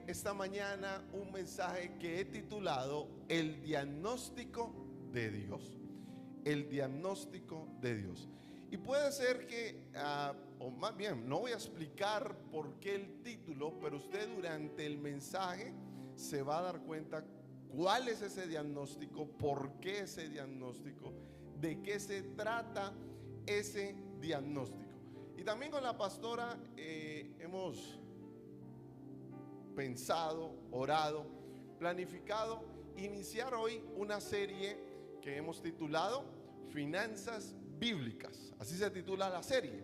esta mañana un mensaje que he titulado El diagnóstico de Dios. El diagnóstico de Dios. Y puede ser que, o más bien, no voy a explicar por qué el título, pero usted durante el mensaje se va a dar cuenta cuál es ese diagnóstico, por qué ese diagnóstico, de qué se trata ese diagnóstico. Y también con la pastora hemos pensado, orado, planificado iniciar hoy una serie que hemos titulado Finanzas Bíblicas. Así se titula la serie,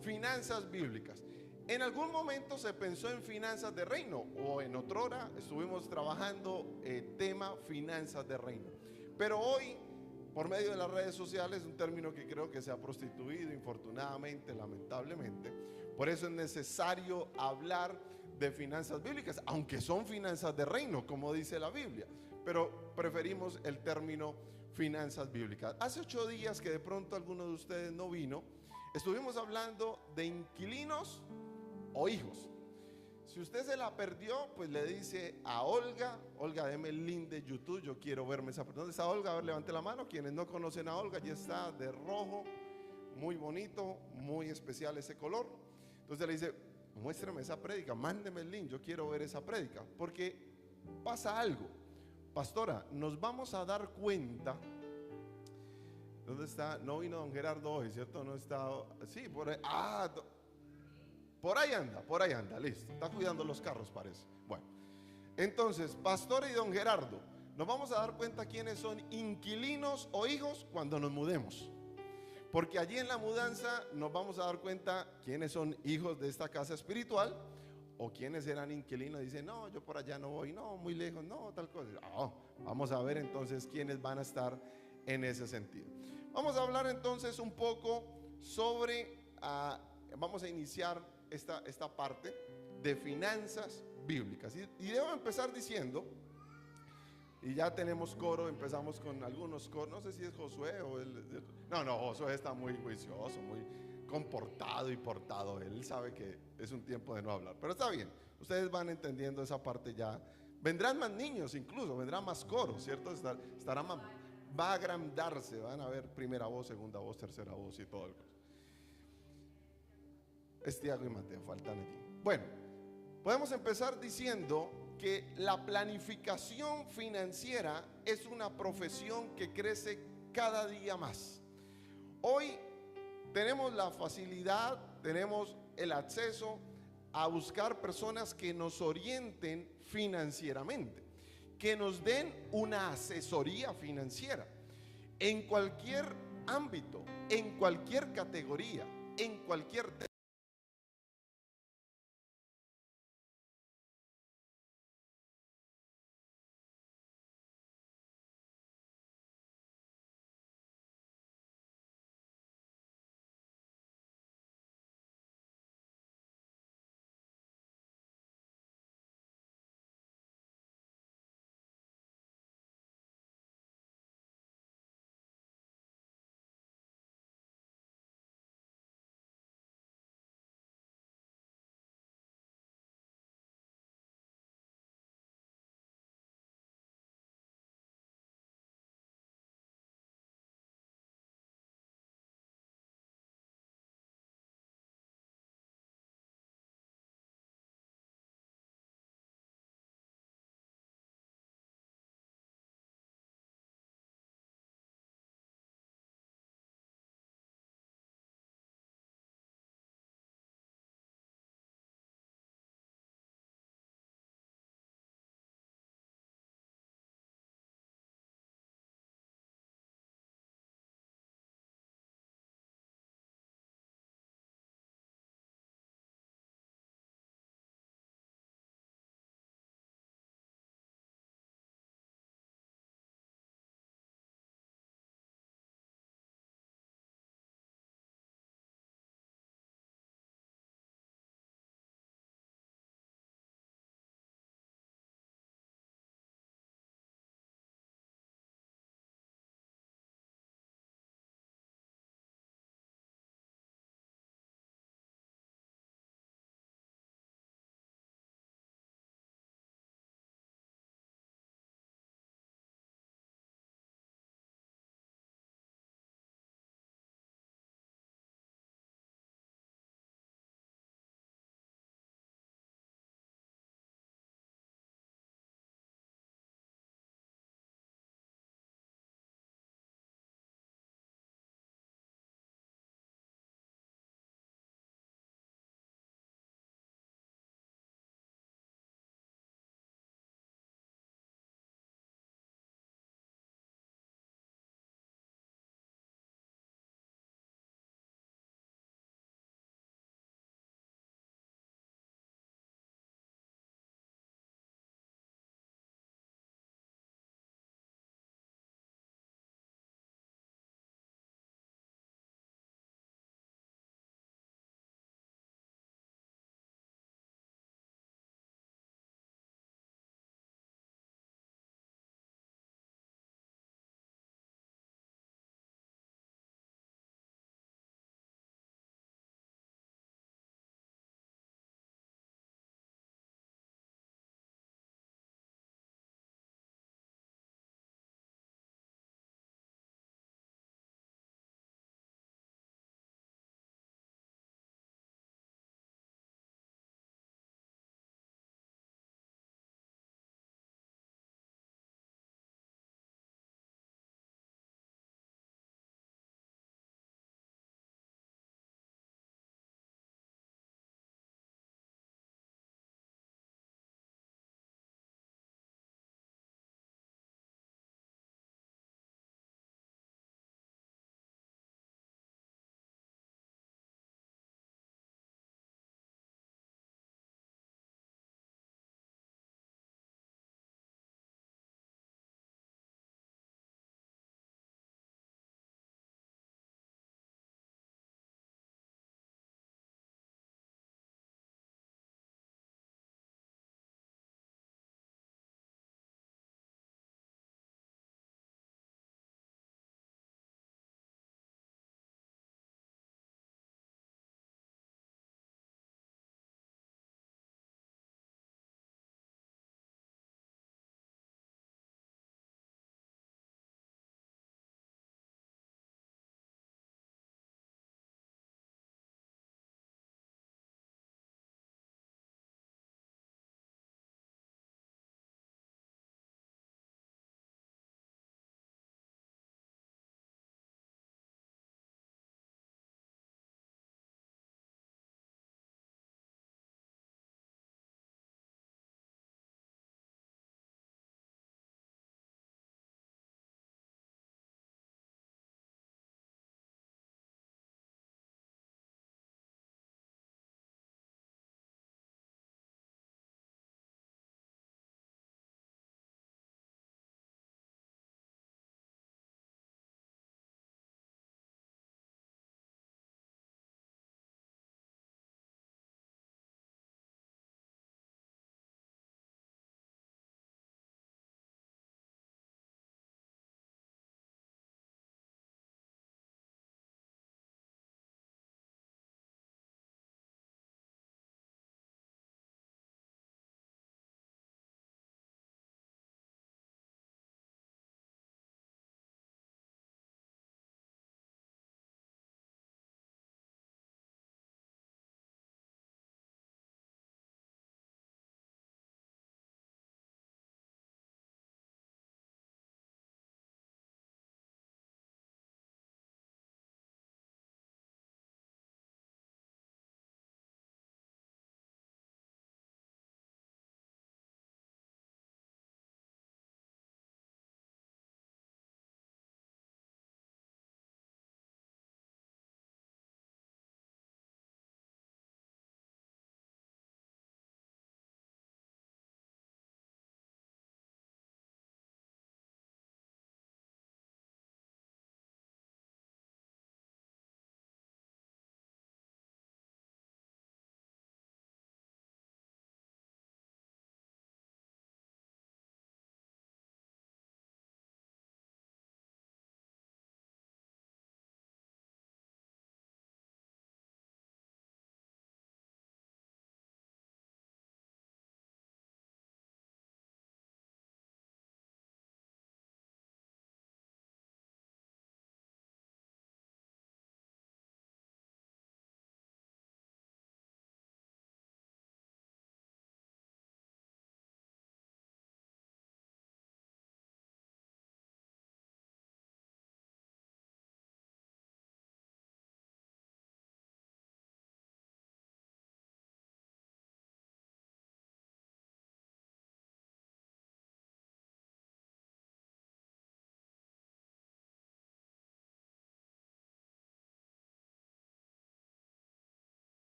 Finanzas Bíblicas. En algún momento se pensó en finanzas de reino, o en otrora estuvimos trabajando tema finanzas de reino. Pero hoy, por medio de las redes sociales, un término que creo que se ha prostituido, infortunadamente, lamentablemente. Por eso es necesario hablar de finanzas bíblicas, aunque son finanzas de reino, como dice la Biblia, pero preferimos el término finanzas bíblicas. Hace 8 días que de pronto alguno de ustedes no vino, estuvimos hablando de inquilinos o hijos. Si usted se la perdió, pues le dice a Olga: Olga, deme el link de YouTube, yo quiero verme esa persona. ¿Dónde está Olga? A ver, levante la mano. Quienes no conocen a Olga, ya está de rojo, muy bonito, muy especial ese color. Entonces le dice: muéstrame esa prédica, mándeme el link, yo quiero ver esa prédica. Porque pasa algo, pastora, nos vamos a dar cuenta. ¿Dónde está? No vino don Gerardo hoy, ¿cierto? No está. Sí, por ahí. Por ahí anda, listo. Está cuidando los carros, parece. Bueno, entonces, pastor y don Gerardo, nos vamos a dar cuenta quiénes son inquilinos o hijos cuando nos mudemos. Porque allí en la mudanza nos vamos a dar cuenta quiénes son hijos de esta casa espiritual o quiénes eran inquilinos. Dicen: no, yo por allá no voy, no, muy lejos, no, tal cosa. Vamos a ver entonces quiénes van a estar en ese sentido. Vamos a hablar entonces un poco sobre, vamos a iniciar esta parte de finanzas bíblicas. Y debo empezar diciendo, y ya tenemos coro, empezamos con algunos coros. No sé si es Josué o no, Josué está muy juicioso, muy comportado y portado. Él sabe que es un tiempo de no hablar, pero está bien, ustedes van entendiendo esa parte ya. Vendrán más niños, incluso vendrán más coros, ¿cierto? Estará más, va a agrandarse, van a ver primera voz, segunda voz, tercera voz y todo el cosa. Es Tiago y Mateo, faltan allí. Bueno, podemos empezar diciendo que la planificación financiera es una profesión que crece cada día más. Hoy tenemos la facilidad, tenemos el acceso a buscar personas que nos orienten financieramente, que nos den una asesoría financiera en cualquier ámbito, en cualquier categoría, en cualquier tema.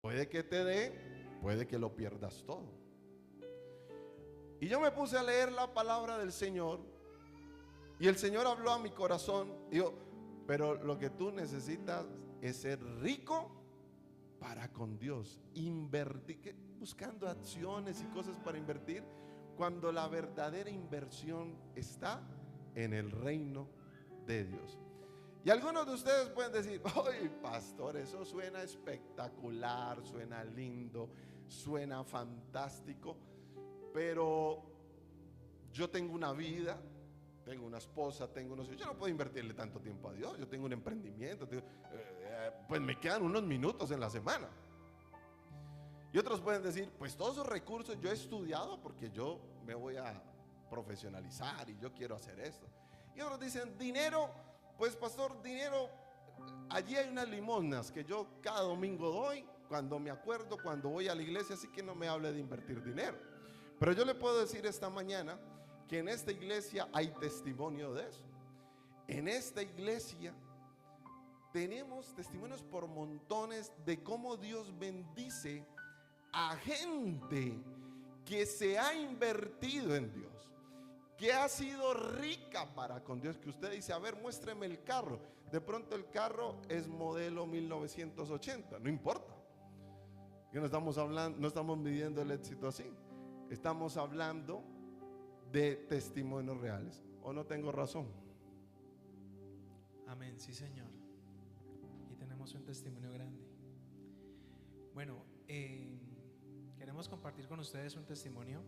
Puede que te dé, puede que lo pierdas todo. Y yo me puse a leer la palabra del Señor, y el Señor habló a mi corazón. Dijo, pero lo que tú necesitas es ser rico para con Dios, invertir, buscando acciones y cosas para invertir, cuando la verdadera inversión está en el reino de Dios. Y algunos de ustedes pueden decir, oye, pastor, eso suena espectacular, suena lindo, suena fantástico, pero yo tengo una vida, tengo una esposa, tengo unos hijos, yo no puedo invertirle tanto tiempo a Dios. Yo tengo un emprendimiento, pues me quedan unos minutos en la semana. Y otros pueden decir, pues todos esos recursos yo he estudiado porque yo me voy a profesionalizar y yo quiero hacer esto. Y otros dicen, dinero, pues pastor, dinero, allí hay unas limosnas que yo cada domingo doy, cuando me acuerdo, cuando voy a la iglesia, así que no me hable de invertir dinero. Pero yo le puedo decir esta mañana que en esta iglesia hay testimonio de eso. En esta iglesia tenemos testimonios por montones de cómo Dios bendice a gente que se ha invertido en Dios, que ha sido rica para con Dios, que usted dice, a ver, muéstreme el carro. De pronto el carro es modelo 1980, no importa, que no estamos hablando, no estamos midiendo el éxito así. Estamos hablando de testimonios reales. ¿O no tengo razón? Amén, sí, Señor. Y tenemos un testimonio grande. Bueno, queremos compartir con ustedes un testimonio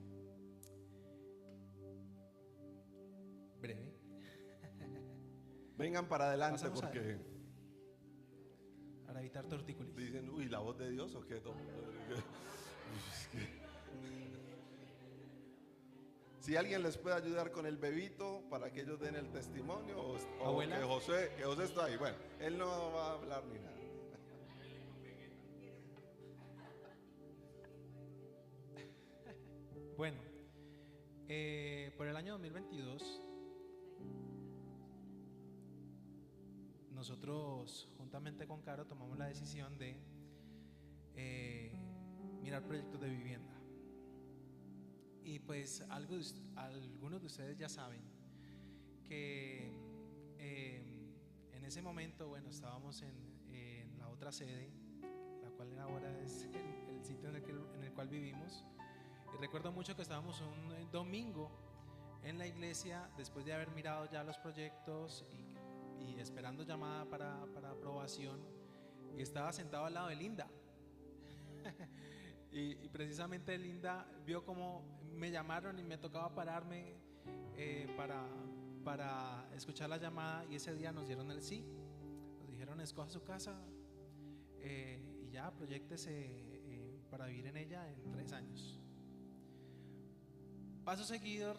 breve. Vengan para adelante. Pasamos porque para evitar tortícolis. dicen, uy, ¿la voz de Dios o qué? Si alguien les puede ayudar con el bebito para que ellos den el testimonio, o que José está ahí. Bueno, él no va a hablar ni nada. Bueno, por el año 2022 nosotros juntamente con Caro tomamos la decisión de mirar proyectos de vivienda. Y pues algunos de ustedes ya saben que en ese momento, bueno, estábamos en la otra sede, la cual ahora es el sitio en el cual vivimos. Y recuerdo mucho que estábamos un domingo en la iglesia, después de haber mirado ya los proyectos y esperando llamada para aprobación, y estaba sentado al lado de Linda. y precisamente Linda vio como me llamaron y me tocaba pararme para escuchar la llamada, y ese día nos dieron el sí. Nos dijeron, escoja su casa y ya, proyéctese para vivir en ella en 3 años. Paso seguido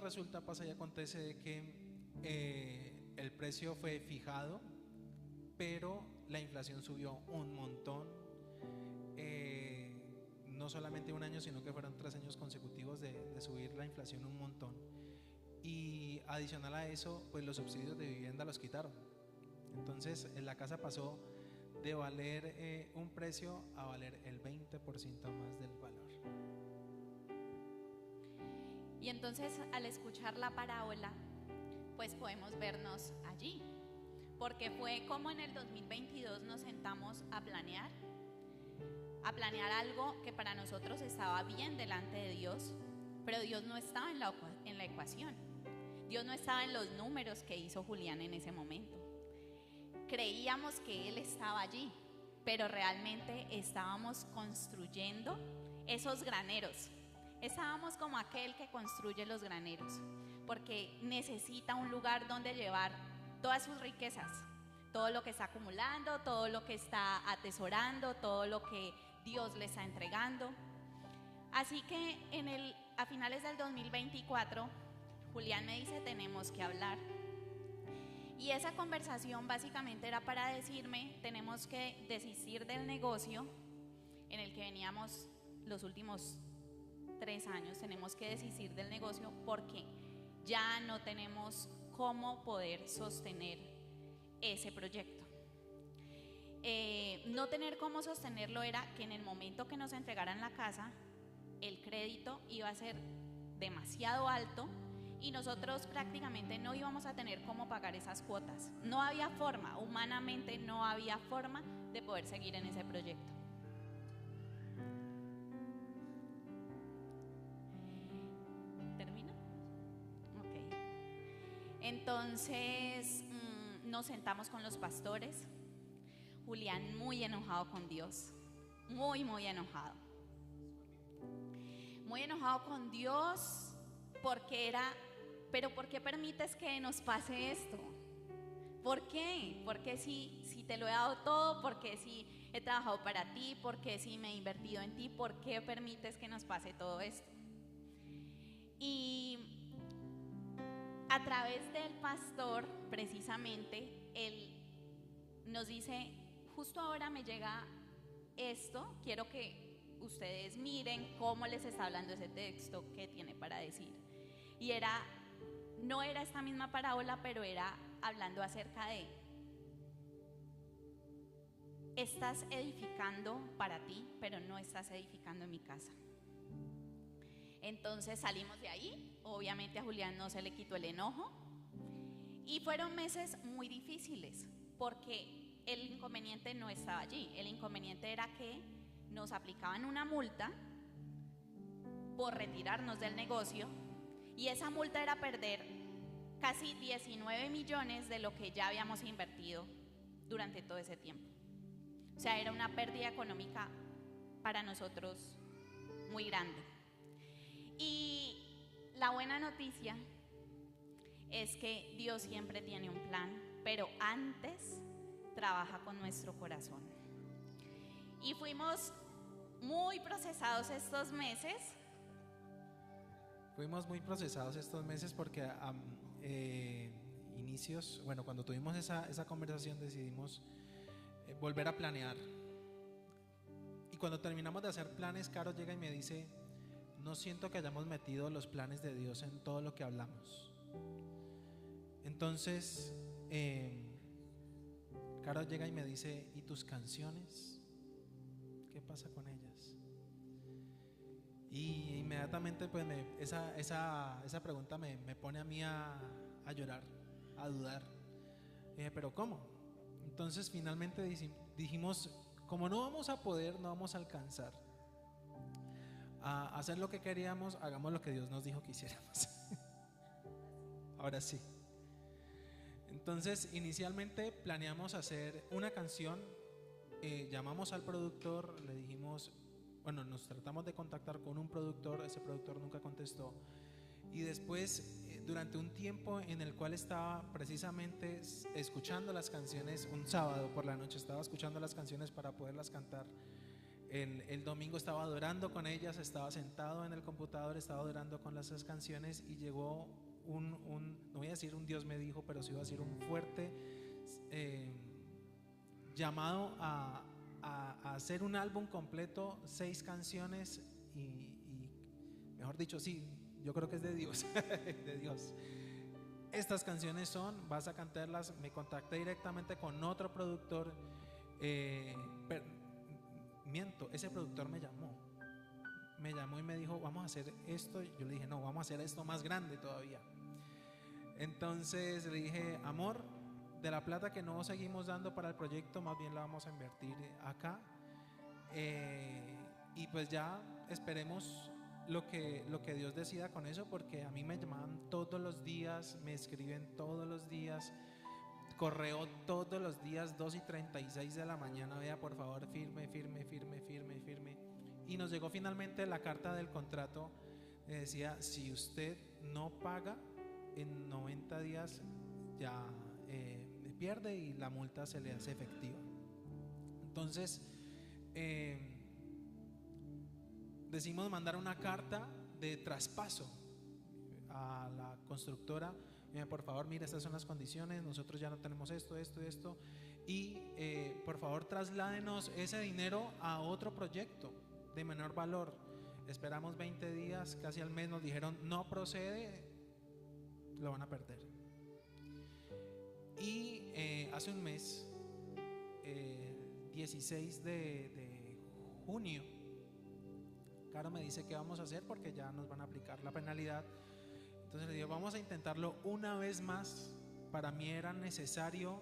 pasa y acontece de que el precio fue fijado, pero la inflación subió un montón. No solamente un año, sino que fueron 3 años consecutivos de subir la inflación un montón. Y adicional a eso, pues los subsidios de vivienda los quitaron. Entonces la casa pasó de valer un precio a valer el 20% más del valor. Y entonces, al escuchar la parábola, pues podemos vernos allí, porque fue como en el 2022 nos sentamos a planear algo que para nosotros estaba bien delante de Dios, pero Dios no estaba en la ecuación. Dios no estaba en los números que hizo Julián en ese momento. Creíamos que Él estaba allí, pero realmente estábamos construyendo esos graneros. Estábamos como aquel que construye los graneros, porque necesita un lugar donde llevar todas sus riquezas, todo lo que está acumulando, todo lo que está atesorando, todo lo que Dios le está entregando. Así que a finales del 2024, Julián me dice, tenemos que hablar. Y esa conversación básicamente era para decirme, tenemos que desistir del negocio en el que veníamos los últimos 3 años, tenemos que desistir del negocio porque ya no tenemos cómo poder sostener ese proyecto. no tener cómo sostenerlo era que en el momento que nos entregaran la casa, el crédito iba a ser demasiado alto y nosotros prácticamente no íbamos a tener cómo pagar esas cuotas. No había forma, humanamente no había forma de poder seguir en ese proyecto. ¿Termina? Ok. Entonces nos sentamos con los pastores. Julián muy enojado con Dios, muy enojado. Muy enojado con Dios porque era, pero ¿por qué permites que nos pase esto? ¿Por qué? Porque si te lo he dado todo, porque si he trabajado para ti, porque si me he invertido en ti, ¿por qué permites que nos pase todo esto? Y a través del pastor, precisamente, él nos dice: justo ahora me llega esto, quiero que ustedes miren cómo les está hablando ese texto, qué tiene para decir. Y no era esta misma parábola, pero era hablando acerca de: estás edificando para ti, pero no estás edificando en mi casa. Entonces salimos de ahí. Obviamente a Julián no se le quitó el enojo y fueron meses muy difíciles porque el inconveniente no estaba allí. El inconveniente era que nos aplicaban una multa por retirarnos del negocio y esa multa era perder casi 19 millones de lo que ya habíamos invertido durante todo ese tiempo. O sea, era una pérdida económica para nosotros muy grande. Y la buena noticia es que Dios siempre tiene un plan, pero antes trabaja con nuestro corazón. Y fuimos muy procesados estos meses. Porque cuando tuvimos esa conversación decidimos volver a planear. Y cuando terminamos de hacer planes, Caro llega y me dice: no siento que hayamos metido los planes de Dios en todo lo que hablamos. Entonces Caro llega y me dice: ¿y tus canciones? ¿Qué pasa con ellas? Y inmediatamente pues esa pregunta me pone a mí a llorar, a dudar. Y dije: ¿pero cómo? Entonces finalmente dijimos: como no vamos a poder, no vamos a alcanzar a hacer lo que queríamos, hagamos lo que Dios nos dijo que hiciéramos. Ahora sí. Entonces inicialmente planeamos hacer una canción. Llamamos al productor, le dijimos, nos tratamos de contactar con un productor, ese productor nunca contestó. Y después, durante un tiempo en el cual estaba precisamente escuchando las canciones, un sábado por la noche estaba escuchando las canciones para poderlas cantar. El domingo estaba adorando con ellas, estaba sentado en el computador, estaba adorando con las canciones y llegó no voy a decir un Dios me dijo, pero sí voy a decir un fuerte llamado a hacer un álbum completo, 6 canciones y mejor dicho, sí, yo creo que es de Dios, de Dios. Estas canciones vas a cantarlas. Me contacté directamente con otro productor, ese productor me llamó y me dijo: vamos a hacer esto. Yo le dije: no, vamos a hacer esto más grande todavía. Entonces le dije: amor, de la plata que no seguimos dando para el proyecto, más bien la vamos a invertir acá, y pues ya esperemos lo que Dios decida con eso, porque a mí me llaman todos los días, me escriben todos los días, correo todos los días, 2:36 de la mañana: vea, por favor, firme. Y nos llegó finalmente la carta del contrato. Decía: si usted no paga en 90 días ya pierde y la multa se le hace efectiva. Entonces decidimos mandar una carta de traspaso a la constructora: por favor, mire, estas son las condiciones, nosotros ya no tenemos esto y por favor trasládenos ese dinero a otro proyecto de menor valor. Esperamos 20 días, casi al mes nos dijeron: no procede, lo van a perder. Y hace un mes 16 de junio, Caro me dice qué vamos a hacer porque ya nos van a aplicar la penalidad. Entonces le digo, vamos a intentarlo una vez más. Para mí era necesario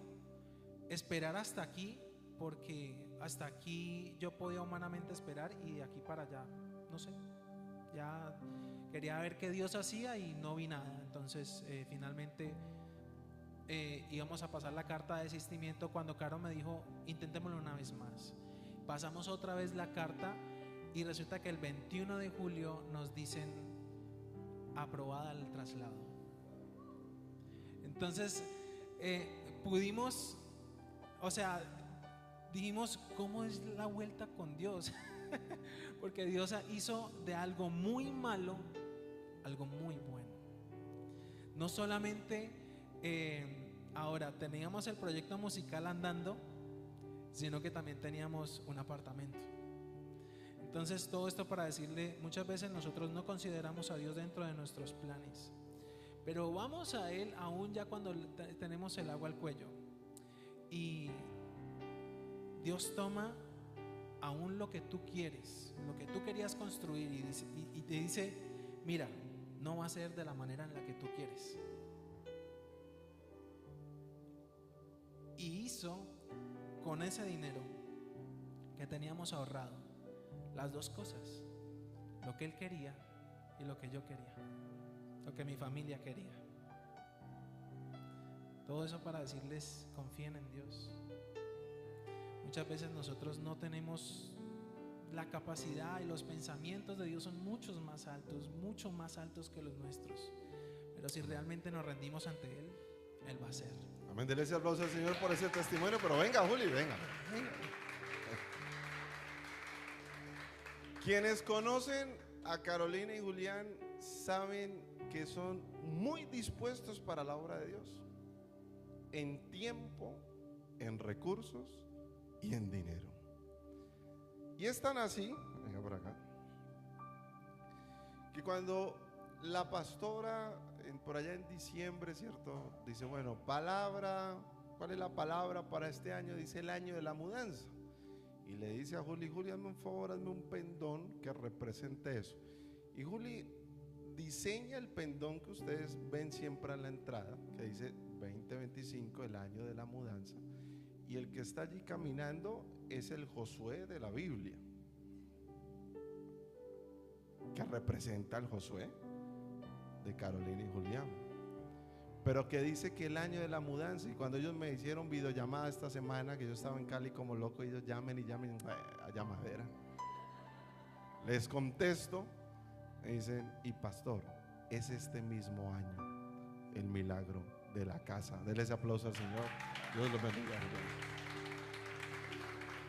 esperar hasta aquí, porque hasta aquí yo podía humanamente esperar, y de aquí para allá, no sé, ya quería ver qué Dios hacía y no vi nada. Entonces finalmente íbamos a pasar la carta de desistimiento cuando Caro me dijo, intentémoslo una vez más. Pasamos otra vez la carta y resulta que el 21 de julio nos dicen aprobada el traslado. Entonces pudimos, o sea, dijimos, ¿cómo es la vuelta con Dios? Porque Dios hizo de algo muy malo algo muy bueno. No solamente ahora teníamos el proyecto musical andando, sino que también teníamos un apartamento. Entonces todo esto para decirle, muchas veces nosotros no consideramos a Dios dentro de nuestros planes, pero vamos a Él aún ya cuando tenemos el agua al cuello, y Dios toma aún lo que tú quieres, lo que tú querías construir, y te dice, mira, no va a ser de la manera en la que tú quieres. Y hizo con ese dinero que teníamos ahorrado las dos cosas, lo que Él quería y lo que yo quería, lo que mi familia quería. Todo eso para decirles, confíen en Dios. Muchas veces nosotros no tenemos la capacidad, y los pensamientos de Dios son mucho más altos que los nuestros. Pero si realmente nos rendimos ante Él, Él va a hacer. Amén. Dele ese aplauso al Señor por ese testimonio. Pero venga, Juli, venga. Quienes conocen a Carolina y Julián saben que son muy dispuestos para la obra de Dios, en tiempo, en recursos y en dinero. Y es tan así, venga por acá, que cuando la pastora por allá en diciembre, ¿cierto?, dice, bueno, palabra, ¿cuál es la palabra para este año? Dice el año de la mudanza. Y le dice a Juli, Juli, hazme un favor, hazme un pendón que represente eso. Y Juli diseña el pendón que ustedes ven siempre en la entrada, que dice 2025, el año de la mudanza. Y el que está allí caminando es el Josué de la Biblia, que representa al Josué de Carolina y Julián, pero que dice que el año de la mudanza. Y cuando ellos me hicieron videollamada esta semana, que yo estaba en Cali como loco, y ellos llamen y llamen a llamadera, les contesto, me dicen, y pastor, es este mismo año el milagro de la casa. Denle ese aplauso al Señor. Dios los bendiga.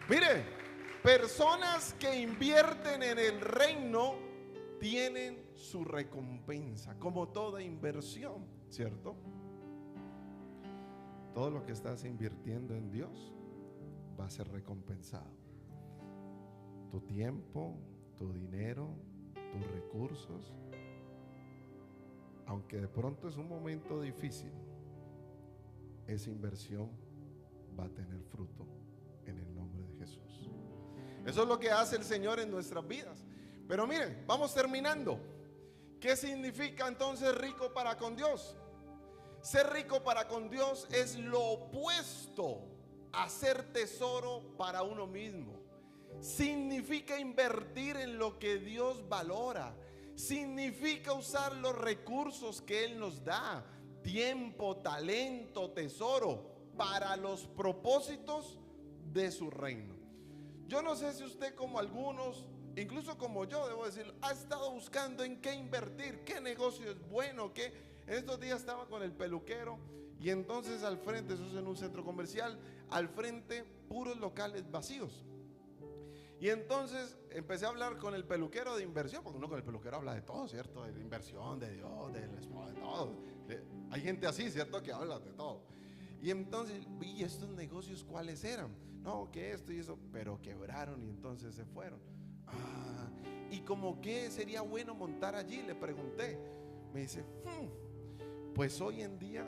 Mire, personas que invierten en el reino tienen su recompensa, como toda inversión, ¿cierto? Todo lo que estás invirtiendo en Dios va a ser recompensado. Tu tiempo, tu dinero, tus recursos, aunque de pronto es un momento difícil, esa inversión va a tener fruto en el nombre de Jesús. Eso es lo que hace el Señor en nuestras vidas. Pero miren, vamos terminando. ¿Qué significa entonces rico para con Dios? Ser rico para con Dios es lo opuesto a ser tesoro para uno mismo. Significa invertir en lo que Dios valora. Significa usar los recursos que Él nos da, tiempo, talento, tesoro, para los propósitos de su reino. Yo no sé si usted, como algunos, incluso como yo, debo decir, ha estado buscando en qué invertir, qué negocio es bueno, qué. En estos días estaba con el peluquero, y entonces al frente, eso es en un centro comercial, al frente puros locales vacíos. Y entonces empecé a hablar con el peluquero de inversión, porque uno con el peluquero habla de todo, ¿cierto? De la inversión, de Dios, del esposo, de todo. Hay gente así, ¿cierto?, que habla de todo. Y entonces, ¿y estos negocios cuáles eran? No, que esto y eso, pero quebraron y entonces se fueron. ¿Y como qué sería bueno montar allí? Le pregunté. Me dice, pues hoy en día,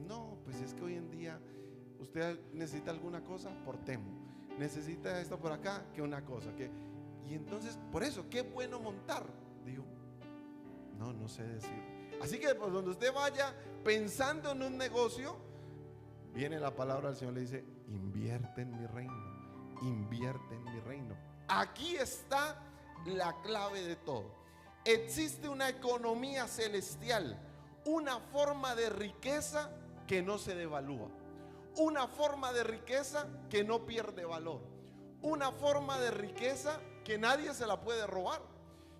no, pues es que hoy en día usted necesita alguna cosa por Temu, necesita esto por acá, que una cosa, y entonces, por eso, qué bueno montar. Digo, no sé decir. Así que pues, donde usted vaya pensando en un negocio, viene la palabra del Señor, le dice, invierte en mi reino, invierte en mi reino. Aquí está la clave de todo. Existe una economía celestial, una forma de riqueza que no se devalúa, una forma de riqueza que no pierde valor, una forma de riqueza que nadie se la puede robar,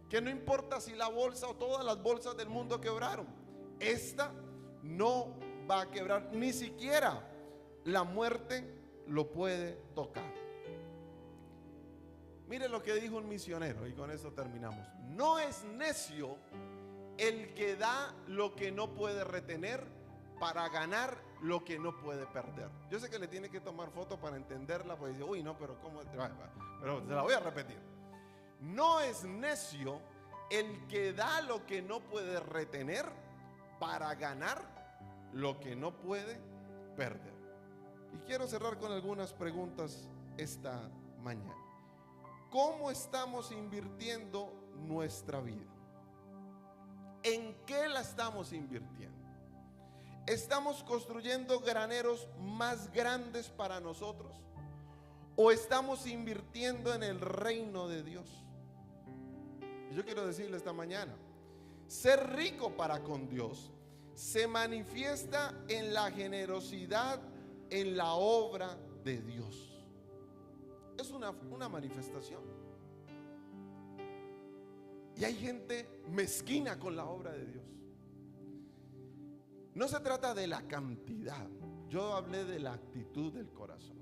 que no importa si la bolsa o todas las bolsas del mundo quebraron, esta no va a quebrar, ni siquiera la muerte lo puede tocar. Mire lo que dijo un misionero, y con eso terminamos. No es necio el que da lo que no puede retener para ganar lo que no puede perder. Yo sé que le tiene que tomar foto para entenderla, porque dice, uy, no, pero ¿cómo? Pero se la voy a repetir. No es necio el que da lo que no puede retener para ganar lo que no puede perder. Y quiero cerrar con algunas preguntas esta mañana. ¿Cómo estamos invirtiendo nuestra vida? ¿En qué la estamos invirtiendo? ¿Estamos construyendo graneros más grandes para nosotros? ¿O estamos invirtiendo en el reino de Dios? Y yo quiero decirle esta mañana, ser rico para con Dios se manifiesta en la generosidad en la obra de Dios. Es una manifestación. Y hay gente mezquina con la obra de Dios. No se trata de la cantidad, yo hablé de la actitud del corazón.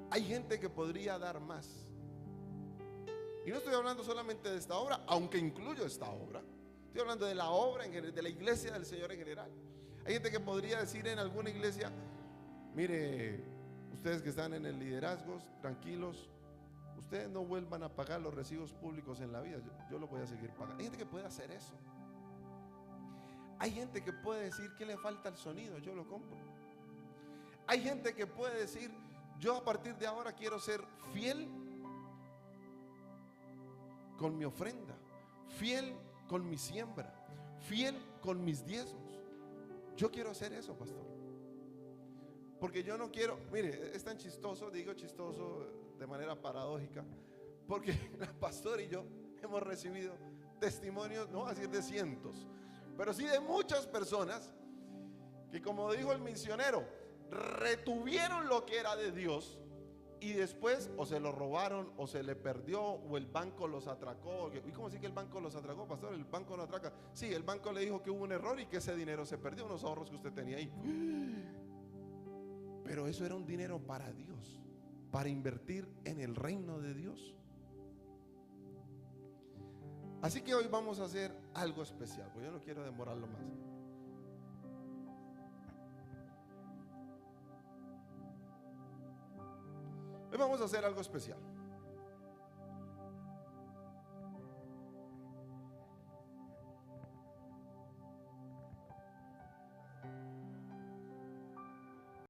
Hay gente que podría dar más. Y no estoy hablando solamente de esta obra, aunque incluyo esta obra. Estoy hablando de la obra en general, de la iglesia del Señor en general. Hay gente que podría decir en alguna iglesia, mire, ustedes que están en el liderazgo, tranquilos, ustedes no vuelvan a pagar los recibos públicos en la vida, yo los voy a seguir pagando. Hay gente que puede hacer eso. Hay gente que puede decir que le falta el sonido, yo lo compro. Hay gente que puede decir, yo a partir de ahora quiero ser fiel con mi ofrenda, fiel con mi siembra, fiel con mis diezmos. Yo quiero hacer eso, pastor. Porque yo no quiero, mire, es tan chistoso, digo chistoso de manera paradójica, porque el pastor y yo hemos recibido testimonios, no así de cientos, pero sí de muchas personas que, como dijo el misionero, retuvieron lo que era de Dios y después o se lo robaron o se le perdió o el banco los atracó. ¿Y cómo así que el banco los atracó, pastor? El banco no atraca. Sí, el banco le dijo que hubo un error y que ese dinero se perdió, unos ahorros que usted tenía ahí. Pero eso era un dinero para Dios, para invertir en el reino de Dios. Así que hoy vamos a hacer algo especial, porque yo no quiero demorarlo más. Hoy vamos a hacer algo especial.